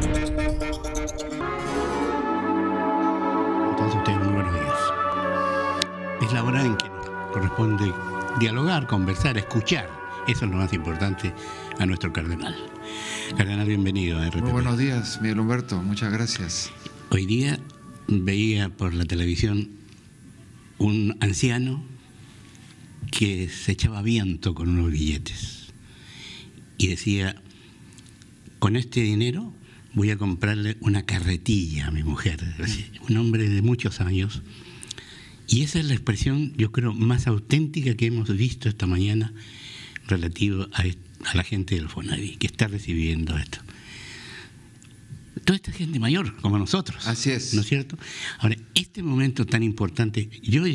Entonces ustedes muy buenos días. Es la hora en que nos corresponde dialogar, conversar, escuchar. Eso es lo más importante a nuestro cardenal. Cardenal, bienvenido a RTP. Muy buenos días, Miguel Humberto, muchas gracias. Hoy día veía por la televisión un anciano que se echaba viento con unos billetes y decía: con este dinero voy a comprarle una carretilla a mi mujer. Un hombre de muchos años. Y esa es la expresión, yo creo, más auténtica que hemos visto esta mañana relativo a la gente del FONAVI, que está recibiendo esto. Toda esta gente mayor, como nosotros. Así es. ¿No es cierto? Ahora, este momento tan importante, yo le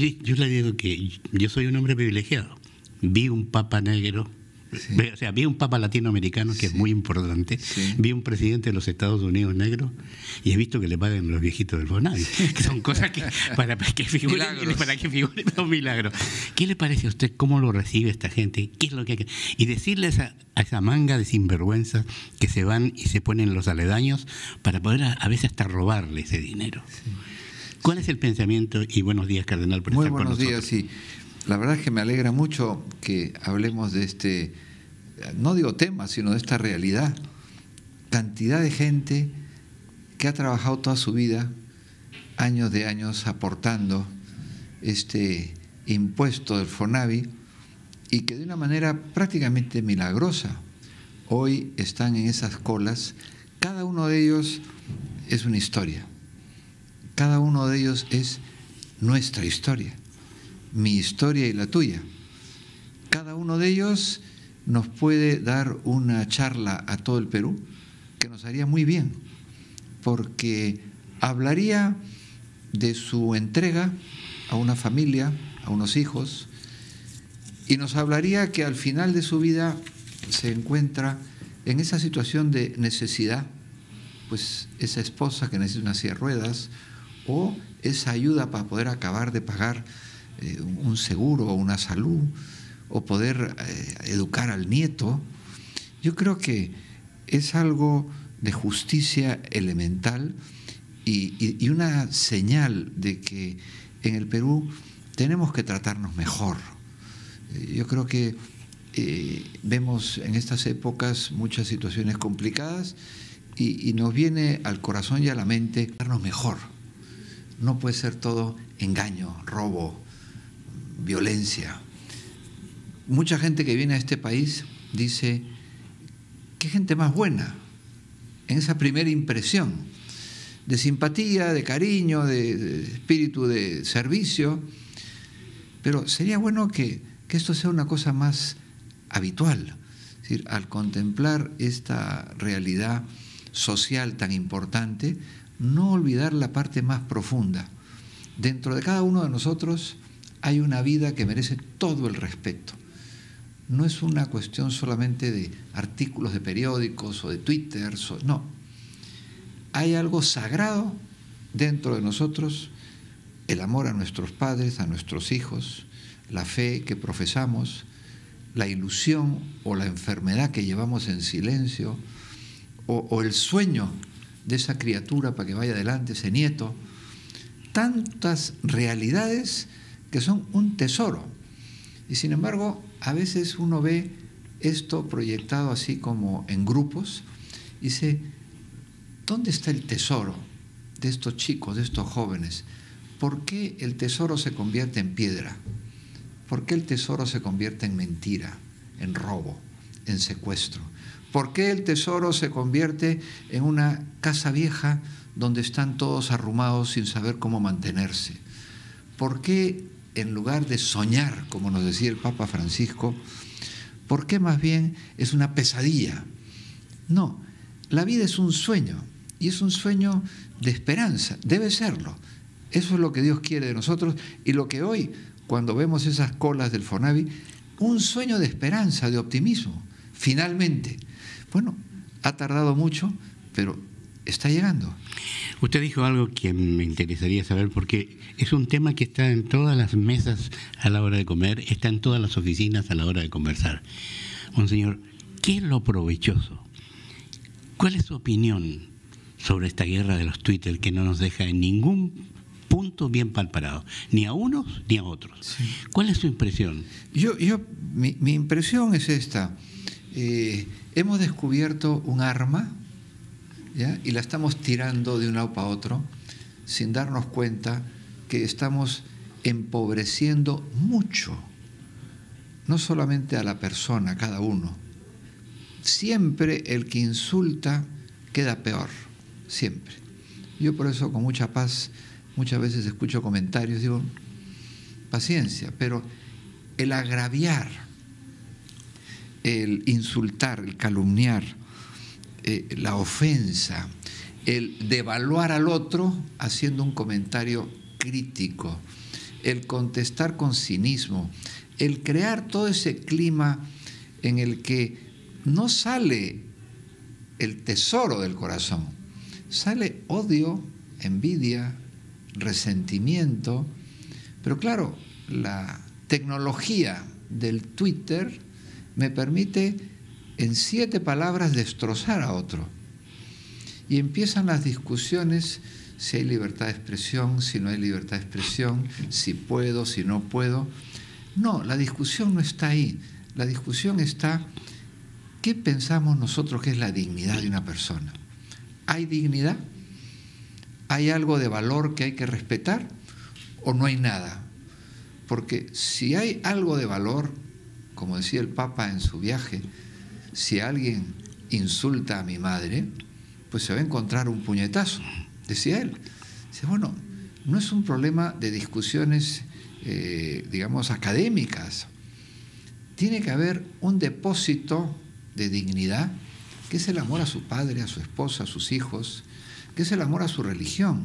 digo que yo soy un hombre privilegiado. Vi un papa negro, sí. O sea, vi un papa latinoamericano, que sí, es muy importante. Sí. Vi un presidente de los Estados Unidos negro y he visto que le pagan los viejitos del FONAVI, que son cosas que para que figuren los milagros. ¿Qué le parece a usted? ¿Cómo lo recibe esta gente? ¿Qué es lo que hay que...? Y decirles a esa manga de sinvergüenzas que se van y se ponen los aledaños para poder a veces hasta robarle ese dinero. Sí. ¿Cuál es el pensamiento? Y buenos días, cardenal, por estar con nosotros. Muy buenos días, sí. La verdad es que me alegra mucho que hablemos de este, no digo tema, sino de esta realidad. Cantidad de gente que ha trabajado toda su vida, años de años, aportando este impuesto del FONAVI y que de una manera prácticamente milagrosa hoy están en esas colas. Cada uno de ellos es una historia. Cada uno de ellos es nuestra historia. Mi historia y la tuya. Cada uno de ellos nos puede dar una charla a todo el Perú que nos haría muy bien, porque hablaría de su entrega a una familia, a unos hijos, y nos hablaría que al final de su vida se encuentra en esa situación de necesidad, pues esa esposa que necesita una silla de ruedas, o esa ayuda para poder acabar de pagar un seguro o una salud, o poder educar al nieto. Yo creo que es algo de justicia elemental y una señal de que en el Perú tenemos que tratarnos mejor. Yo creo que vemos en estas épocas muchas situaciones complicadas y nos viene al corazón y a la mente tratarnos mejor. No puede ser todo engaño, robo, violencia. Mucha gente que viene a este país dice: qué gente más buena, en esa primera impresión de simpatía, de cariño, de espíritu de servicio. Pero sería bueno que esto sea una cosa más habitual. Es decir, al contemplar esta realidad social tan importante, no olvidar la parte más profunda. Dentro de cada uno de nosotros hay una vida que merece todo el respeto. No es una cuestión solamente de artículos de periódicos o de Twitter, no. Hay algo sagrado dentro de nosotros, el amor a nuestros padres, a nuestros hijos, la fe que profesamos, la ilusión o la enfermedad que llevamos en silencio, o el sueño de esa criatura para que vaya adelante, ese nieto. Tantas realidades que son un tesoro. Y sin embargo, a veces uno ve esto proyectado así como en grupos y dice: ¿dónde está el tesoro de estos chicos, de estos jóvenes? ¿Por qué el tesoro se convierte en piedra? ¿Por qué el tesoro se convierte en mentira, en robo, en secuestro? ¿Por qué el tesoro se convierte en una casa vieja donde están todos arrumados sin saber cómo mantenerse? ¿Por qué, en lugar de soñar, como nos decía el Papa Francisco, por qué más bien es una pesadilla? No, la vida es un sueño, y es un sueño de esperanza, debe serlo. Eso es lo que Dios quiere de nosotros, y lo que hoy, cuando vemos esas colas del FONAVI, un sueño de esperanza, de optimismo, finalmente. Bueno, ha tardado mucho, pero está llegando. Usted dijo algo que me interesaría saber, porque es un tema que está en todas las mesas a la hora de comer, está en todas las oficinas a la hora de conversar. Monseñor, ¿qué es lo provechoso? ¿Cuál es su opinión? sobre esta guerra de los Twitter que no nos deja en ningún punto bien palparado, ni a unos ni a otros. Sí. ¿Cuál es su impresión? Mi impresión es esta. Hemos descubierto un arma, ¿ya? Y la estamos tirando de un lado para otro sin darnos cuenta que estamos empobreciendo mucho, no solamente a la persona, a cada uno. Siempre el que insulta queda peor, siempre. Yo por eso con mucha paz muchas veces escucho comentarios, digo, paciencia, pero el agraviar, el insultar, el calumniar, la ofensa, el devaluar al otro haciendo un comentario crítico, el contestar con cinismo, el crear todo ese clima en el que no sale el tesoro del corazón, sale odio, envidia, resentimiento. Pero claro, la tecnología del Twitter me permite en 7 palabras destrozar a otro. Y empiezan las discusiones, si hay libertad de expresión, si no hay libertad de expresión, si puedo, si no puedo. No, la discusión no está ahí. La discusión está, ¿qué pensamos nosotros que es la dignidad de una persona? ¿Hay dignidad? ¿Hay algo de valor que hay que respetar o no hay nada? Porque si hay algo de valor, como decía el Papa en su viaje, si alguien insulta a mi madre, pues se va a encontrar un puñetazo, decía él. Dice, bueno, no es un problema de discusiones, digamos, académicas. Tiene que haber un depósito de dignidad, que es el amor a su padre, a su esposa, a sus hijos, que es el amor a su religión.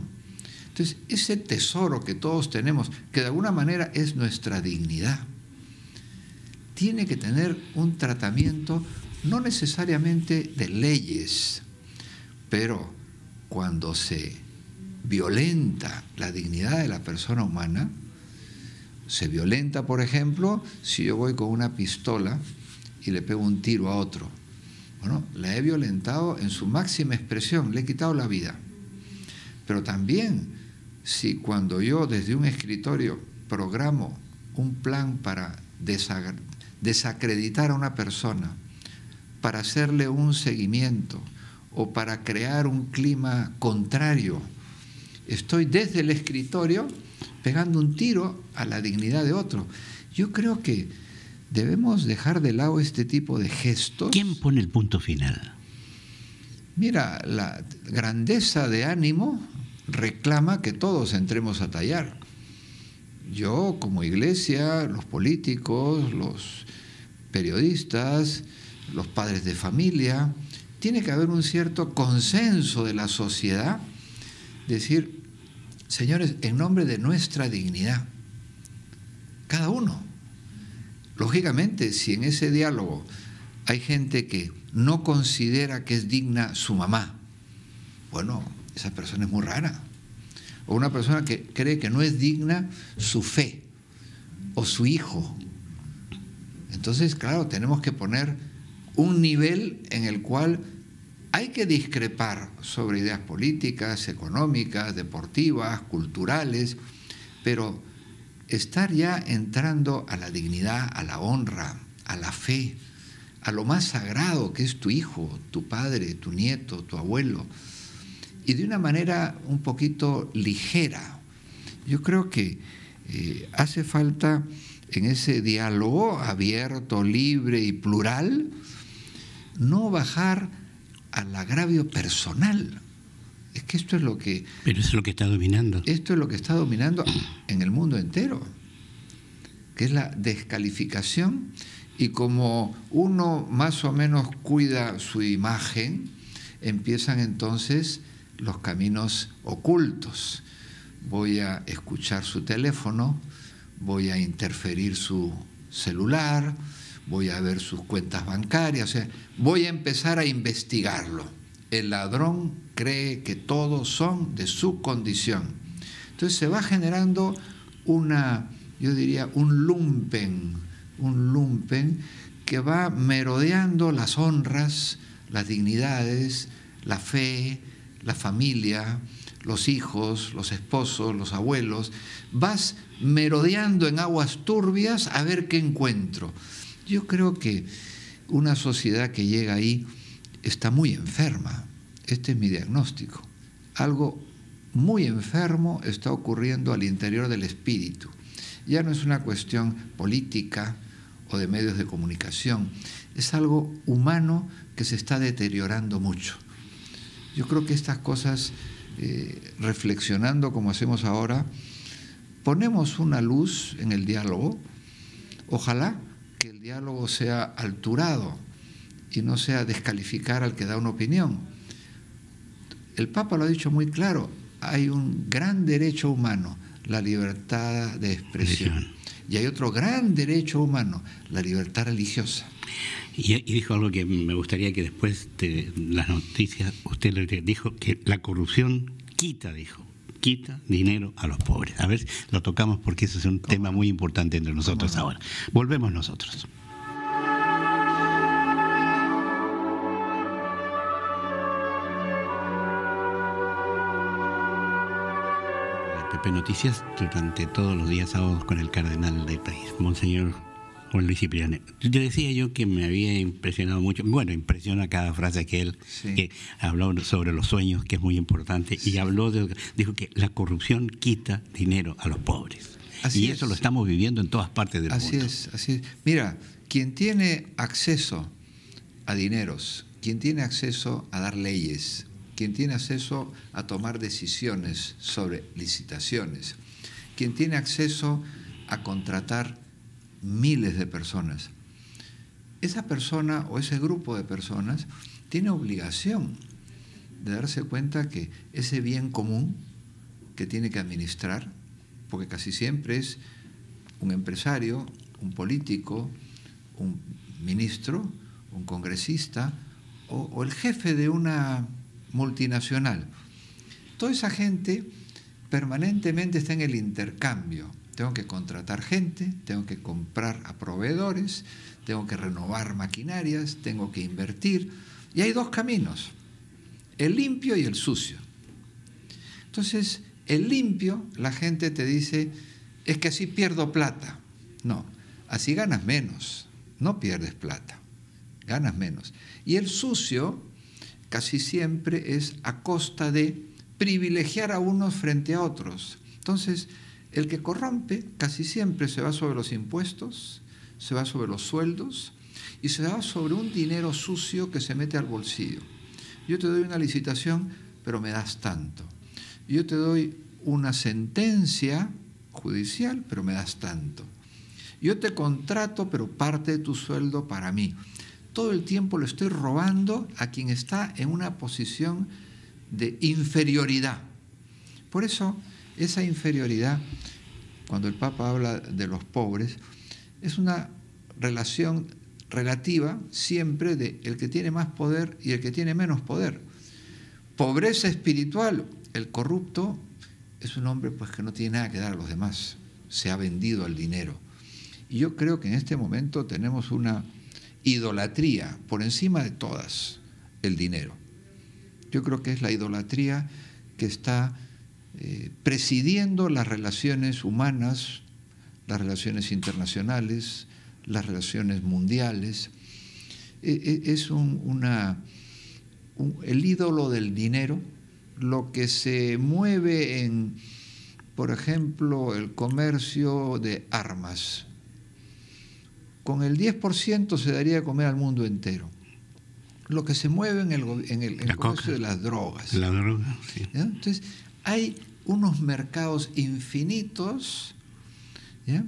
Entonces, ese tesoro que todos tenemos, que de alguna manera es nuestra dignidad, tiene que tener un tratamiento no necesariamente de leyes, pero cuando se violenta la dignidad de la persona humana, se violenta, por ejemplo, si yo voy con una pistola y le pego un tiro a otro. Bueno, la he violentado en su máxima expresión, le he quitado la vida. Pero también, si cuando yo desde un escritorio programo un plan para desacreditar a una persona, para hacerle un seguimiento o para crear un clima contrario, estoy desde el escritorio pegando un tiro a la dignidad de otro. Yo creo que debemos dejar de lado este tipo de gestos. ¿Quién pone el punto final? Mira, la grandeza de ánimo reclama que todos entremos a tallar. Yo, como iglesia, los políticos, los periodistas, los padres de familia, tiene que haber un cierto consenso de la sociedad, decir, señores, en nombre de nuestra dignidad, cada uno. Lógicamente, si en ese diálogo hay gente que no considera que es digna su mamá, bueno, esa persona es muy rara. O una persona que cree que no es digna su fe o su hijo. Entonces, claro, tenemos que poner un nivel en el cual hay que discrepar sobre ideas políticas, económicas, deportivas, culturales, pero estar ya entrando a la dignidad, a la honra, a la fe, a lo más sagrado que es tu hijo, tu padre, tu nieto, tu abuelo, y de una manera un poquito ligera. Yo creo que hace falta en ese diálogo abierto, libre y plural, no bajar al agravio personal. Es que esto es lo que... Pero eso es lo que está dominando. Esto es lo que está dominando en el mundo entero, que es la descalificación, y como uno más o menos cuida su imagen, empiezan entonces los caminos ocultos. Voy a escuchar su teléfono, voy a interferir su celular, voy a ver sus cuentas bancarias, o sea, voy a empezar a investigarlo. El ladrón cree que todos son de su condición. Entonces se va generando yo diría, un lumpen que va merodeando las honras, las dignidades, la fe, la familia, los hijos, los esposos, los abuelos. Vas merodeando en aguas turbias a ver qué encuentro. Yo creo que una sociedad que llega ahí está muy enferma. Este es mi diagnóstico. Algo muy enfermo está ocurriendo al interior del espíritu. Ya no es una cuestión política o de medios de comunicación, es algo humano que se está deteriorando mucho. Yo creo que estas cosas, reflexionando como hacemos ahora, ponemos una luz en el diálogo. Ojalá que el diálogo sea alturado y no sea descalificar al que da una opinión. El Papa lo ha dicho muy claro, hay un gran derecho humano, la libertad de expresión. Y hay otro gran derecho humano, la libertad religiosa. Y dijo algo que me gustaría que después de las noticias usted le dijo, que la corrupción quita dinero a los pobres. A ver, lo tocamos porque eso es un tema muy importante entre nosotros ahora. Volvemos nosotros. PP Noticias durante todos los días sábados con el cardenal del país, Monseñor Juan Luis Cipriani. Decía yo que me había impresionado mucho, bueno, impresiona cada frase que él que habló sobre los sueños, que es muy importante, y dijo que la corrupción quita dinero a los pobres. Así es. Eso lo estamos viviendo en todas partes del mundo. Así es. Mira, quien tiene acceso a dineros, quien tiene acceso a dar leyes, quien tiene acceso a tomar decisiones sobre licitaciones, quien tiene acceso a contratar miles de personas, esa persona o ese grupo de personas tiene obligación de darse cuenta que ese bien común que tiene que administrar, porque casi siempre es un empresario, un político, un ministro, un congresista o el jefe de una multinacional. Toda esa gente permanentemente está en el intercambio. Tengo que contratar gente, tengo que comprar a proveedores, tengo que renovar maquinarias, tengo que invertir. Y hay dos caminos, el limpio y el sucio. Entonces, el limpio, la gente te dice, es que así pierdo plata. No, así ganas menos, no pierdes plata, ganas menos. Y el sucio casi siempre es a costa de privilegiar a unos frente a otros. Entonces, el que corrompe casi siempre se va sobre los impuestos, se va sobre los sueldos y se va sobre un dinero sucio que se mete al bolsillo. Yo te doy una licitación, pero me das tanto. Yo te doy una sentencia judicial, pero me das tanto. Yo te contrato, pero parte de tu sueldo para mí. Todo el tiempo le estoy robando a quien está en una posición de inferioridad. Por eso, esa inferioridad, cuando el Papa habla de los pobres, es una relación relativa siempre de el que tiene más poder y el que tiene menos poder. Pobreza espiritual, el corrupto es un hombre pues que no tiene nada que dar a los demás, se ha vendido al dinero. Y yo creo que en este momento tenemos una idolatría por encima de todas, el dinero. Yo creo que es la idolatría que está presidiendo las relaciones humanas, las relaciones internacionales, las relaciones mundiales. Es el ídolo del dinero, lo que se mueve en, por ejemplo, el comercio de armas. Con el 10% se daría de comer al mundo entero. Lo que se mueve en el comercio de las drogas. La droga, sí. ¿Ya? Entonces, hay unos mercados infinitos, ¿ya?,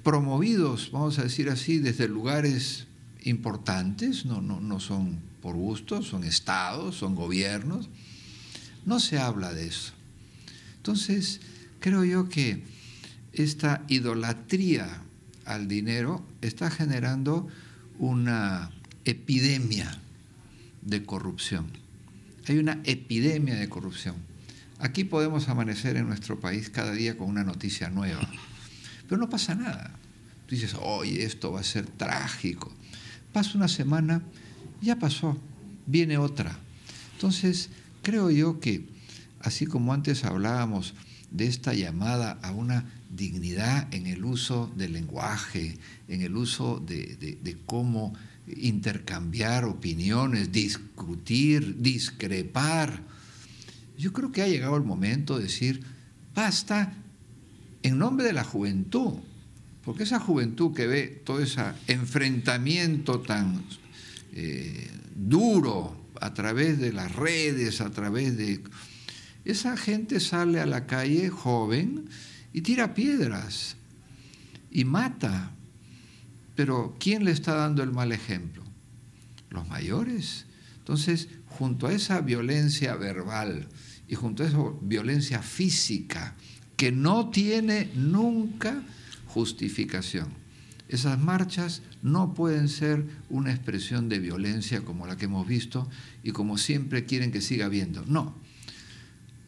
promovidos, vamos a decir así, desde lugares importantes, no son por gusto, son estados, son gobiernos. No se habla de eso. Entonces, creo yo que esta idolatría al dinero está generando una epidemia de corrupción. Hay una epidemia de corrupción. Aquí podemos amanecer en nuestro país cada día con una noticia nueva, pero no pasa nada. Tú dices, oye, esto va a ser trágico. Pasa una semana, ya pasó, viene otra. Entonces, creo yo que, así como antes hablábamos de esta llamada a una dignidad en el uso del lenguaje, en el uso de cómo intercambiar opiniones, discutir, discrepar, yo creo que ha llegado el momento de decir, basta, en nombre de la juventud, porque esa juventud que ve todo ese enfrentamiento tan duro a través de las redes, a través de... Esa gente sale a la calle joven y tira piedras y mata. Pero ¿quién le está dando el mal ejemplo? Los mayores. Entonces, junto a esa violencia verbal y junto a esa violencia física que no tiene nunca justificación, esas marchas no pueden ser una expresión de violencia como la que hemos visto y como siempre quieren que siga habiendo. No.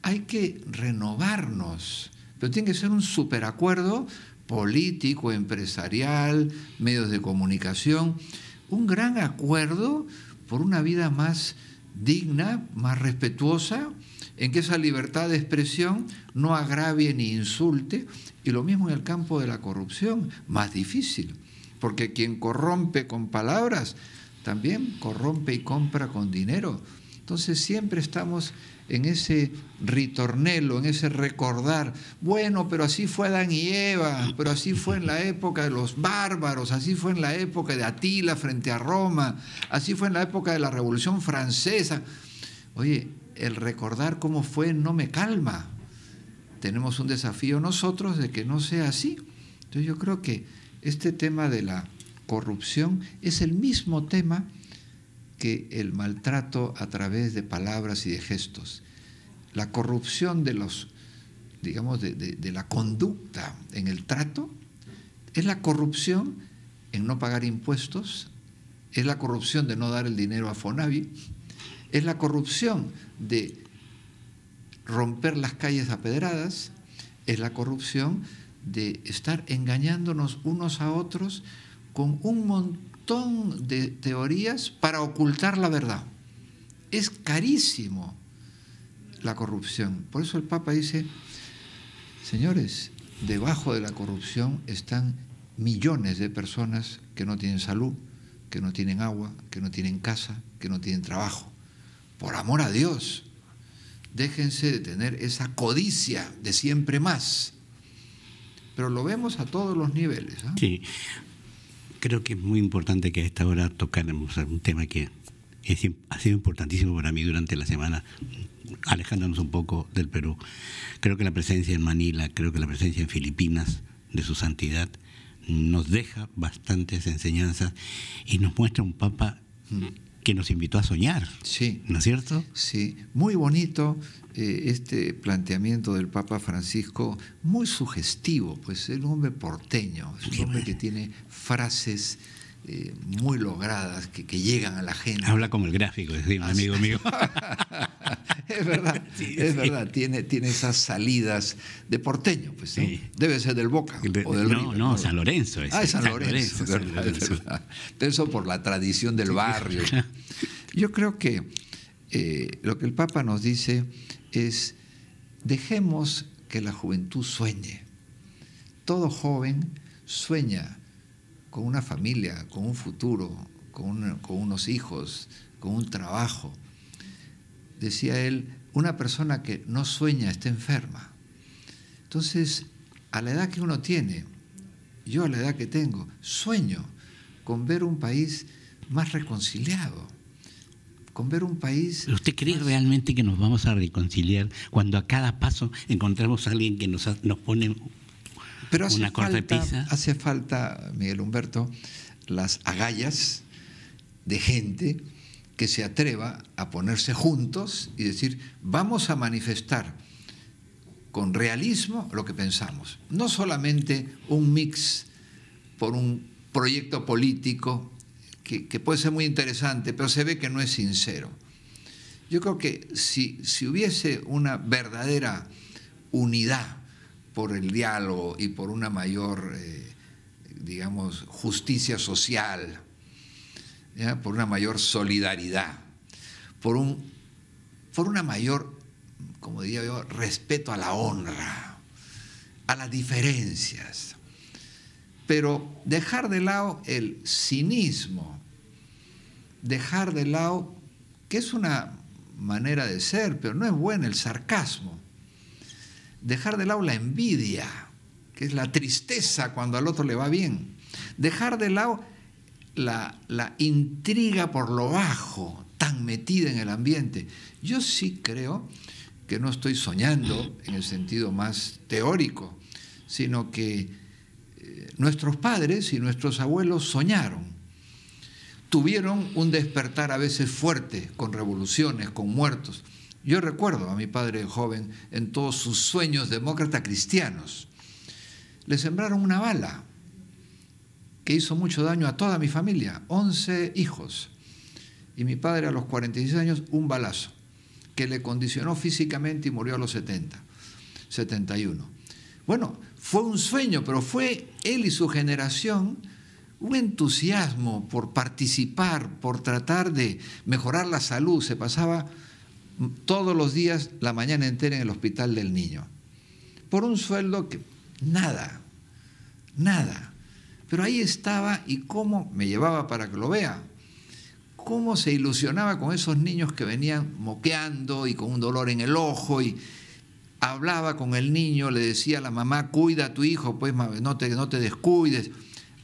Hay que renovarnos, pero tiene que ser un superacuerdo político, empresarial, medios de comunicación, un gran acuerdo por una vida más digna, más respetuosa, en que esa libertad de expresión no agravie ni insulte, y lo mismo en el campo de la corrupción, más difícil, porque quien corrompe con palabras también corrompe y compra con dinero. Entonces siempre estamos en ese ritornelo, en ese recordar, bueno, pero así fue Adán y Eva, pero así fue en la época de los bárbaros, así fue en la época de Atila frente a Roma, así fue en la época de la Revolución Francesa. Oye, el recordar cómo fue no me calma. Tenemos un desafío nosotros de que no sea así. Entonces yo creo que este tema de la corrupción es el mismo tema que el maltrato a través de palabras y de gestos. La corrupción de los, digamos, de la conducta en el trato es la corrupción en no pagar impuestos, es la corrupción de no dar el dinero a Fonavi, es la corrupción de romper las calles a pedradas, es la corrupción de estar engañándonos unos a otros con un montón de teorías para ocultar la verdad. Es carísimo la corrupción. Por eso el Papa dice, señores, debajo de la corrupción están millones de personas que no tienen salud, que no tienen agua, que no tienen casa, que no tienen trabajo. Por amor a Dios, déjense de tener esa codicia de siempre más. Pero lo vemos a todos los niveles, ¿eh? Sí. Creo que es muy importante que a esta hora tocáramos un tema que ha sido importantísimo para mí durante la semana, alejándonos un poco del Perú. Creo que la presencia en Manila, creo que la presencia en Filipinas de su santidad nos deja bastantes enseñanzas y nos muestra un Papa que nos invitó a soñar, sí, ¿no es cierto? Sí, muy bonito este planteamiento del Papa Francisco, muy sugestivo, pues es un hombre porteño, es un hombre que tiene frases muy logradas, que llegan a la gente. Habla como el gráfico, decía un amigo mío. Es verdad, sí, es sí. verdad, tiene esas salidas de porteño, pues, ¿no? Sí. Debe ser del Boca o del River. No, San Lorenzo. Es San Lorenzo, es verdad. Eso por la tradición del barrio. Yo creo que lo que el Papa nos dice es, dejemos que la juventud sueñe. Todo joven sueña con una familia, con un futuro, con unos hijos, con un trabajo. Decía él, una persona que no sueña está enferma. Entonces, a la edad que uno tiene, yo a la edad que tengo, sueño con ver un país más reconciliado, con ver un país... ¿Usted cree realmente que nos vamos a reconciliar cuando a cada paso encontramos a alguien que nos pone una cortapisa? Hace falta, Miguel Humberto, las agallas de gente que se atreva a ponerse juntos y decir, vamos a manifestar con realismo lo que pensamos. No solamente un mix por un proyecto político que puede ser muy interesante, pero se ve que no es sincero. Yo creo que si hubiese una verdadera unidad por el diálogo y por una mayor, digamos, justicia social, ¿ya? Por una mayor solidaridad, por un por una mayor, como diría yo, respeto a la honra, a las diferencias. Pero dejar de lado el cinismo, dejar de lado, que es una manera de ser, pero no es buena, el sarcasmo. Dejar de lado la envidia, que es la tristeza cuando al otro le va bien. Dejar de lado la intriga por lo bajo, tan metida en el ambiente. Yo sí creo que no estoy soñando en el sentido más teórico, sino que nuestros padres y nuestros abuelos soñaron. Tuvieron un despertar a veces fuerte, con revoluciones, con muertos. Yo recuerdo a mi padre joven en todos sus sueños demócratas cristianos. Le sembraron una bala que hizo mucho daño a toda mi familia, 11 hijos. Y mi padre a los 46 años, un balazo, que le condicionó físicamente y murió a los 71. Bueno, fue un sueño, pero fue él y su generación un entusiasmo por participar, por tratar de mejorar la salud. Se pasaba todos los días la mañana entera en el hospital del niño, por un sueldo que nada. Pero ahí estaba, y cómo me llevaba para que lo vea, cómo se ilusionaba con esos niños que venían moqueando y con un dolor en el ojo, y hablaba con el niño, le decía a la mamá, cuida a tu hijo, pues no te descuides.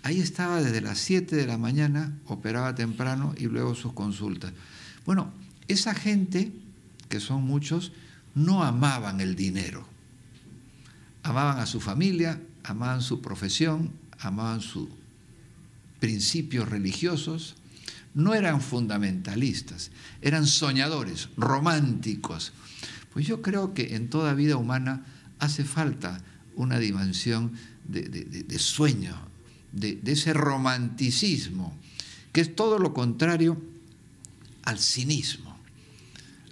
Ahí estaba desde las 7 de la mañana, operaba temprano y luego sus consultas. Bueno, esa gente, que son muchos, no amaban el dinero. Amaban a su familia, amaban su profesión, amaban sus principios religiosos. No eran fundamentalistas, eran soñadores, románticos. Pues yo creo que en toda vida humana hace falta una dimensión de sueño, de ese romanticismo, que es todo lo contrario al cinismo,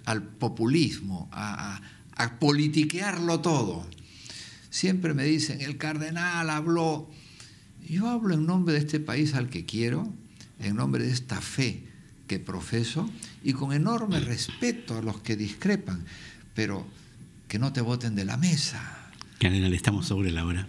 al populismo, a politiquearlo todo. Siempre me dicen, el cardenal habló. Yo hablo en nombre de este país al que quiero, en nombre de esta fe que profeso, y con enorme respeto a los que discrepan, pero que no te boten de la mesa. Cardenal, estamos sobre la hora.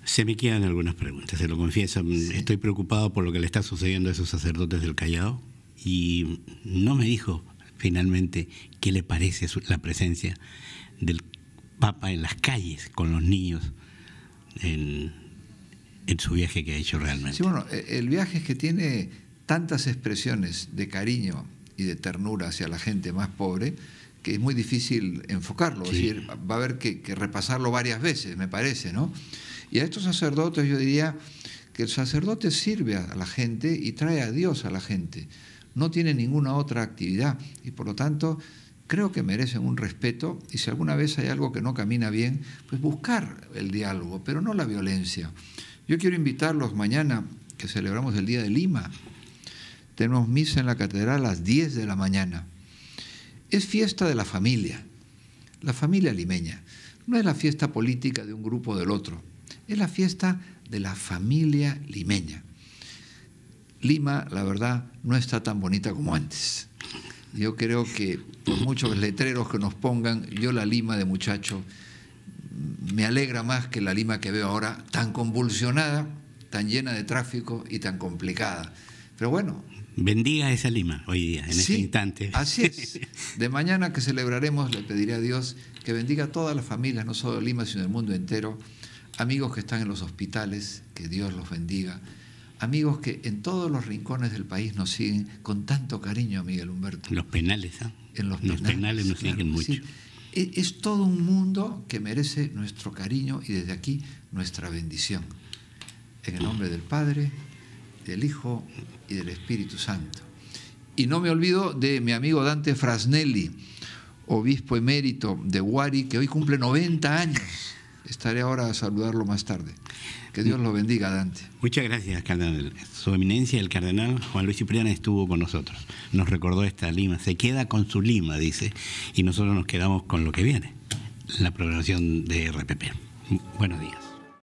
Se me quedan algunas preguntas, se lo confieso. Sí. Estoy preocupado por lo que le está sucediendo a esos sacerdotes del Callao, y no me dijo finalmente qué le parece la presencia del Papa en las calles con los niños en su viaje que ha hecho realmente. Sí, bueno, el viaje es que tiene tantas expresiones de cariño y de ternura hacia la gente más pobre que es muy difícil enfocarlo. Sí. Es decir, va a haber que repasarlo varias veces, me parece, ¿no? Y a estos sacerdotes yo diría que el sacerdote sirve a la gente y trae a Dios a la gente. No tiene ninguna otra actividad y por lo tanto creo que merecen un respeto, y si alguna vez hay algo que no camina bien, pues buscar el diálogo, pero no la violencia. Yo quiero invitarlos mañana, que celebramos el Día de Lima. Tenemos misa en la catedral a las 10 de la mañana. Es fiesta de la familia limeña. No es la fiesta política de un grupo o del otro, es la fiesta de la familia limeña. Lima, la verdad, no está tan bonita como antes. Yo creo que por muchos letreros que nos pongan, yo la Lima de muchacho me alegra más que la Lima que veo ahora, tan convulsionada, tan llena de tráfico y tan complicada. Pero bueno. Bendiga esa Lima hoy día, en este instante. Así es. De mañana que celebraremos, le pediré a Dios que bendiga a todas las familias, no solo de Lima, sino del mundo entero. Amigos que están en los hospitales, que Dios los bendiga. Amigos que en todos los rincones del país nos siguen con tanto cariño, Miguel Humberto. Los penales, ¿eh? En los penales nos siguen mucho. Sí. Es todo un mundo que merece nuestro cariño y desde aquí nuestra bendición. En el nombre del Padre, del Hijo y del Espíritu Santo. Y no me olvido de mi amigo Dante Frasnelli, obispo emérito de Huari, que hoy cumple 90 años. Estaré ahora a saludarlo más tarde. Que Dios lo bendiga, Dante. Muchas gracias, cardenal. Su eminencia, el cardenal Juan Luis Cipriani, estuvo con nosotros. Nos recordó esta Lima. Se queda con su Lima, dice. Y nosotros nos quedamos con lo que viene. La programación de RPP. Buenos días.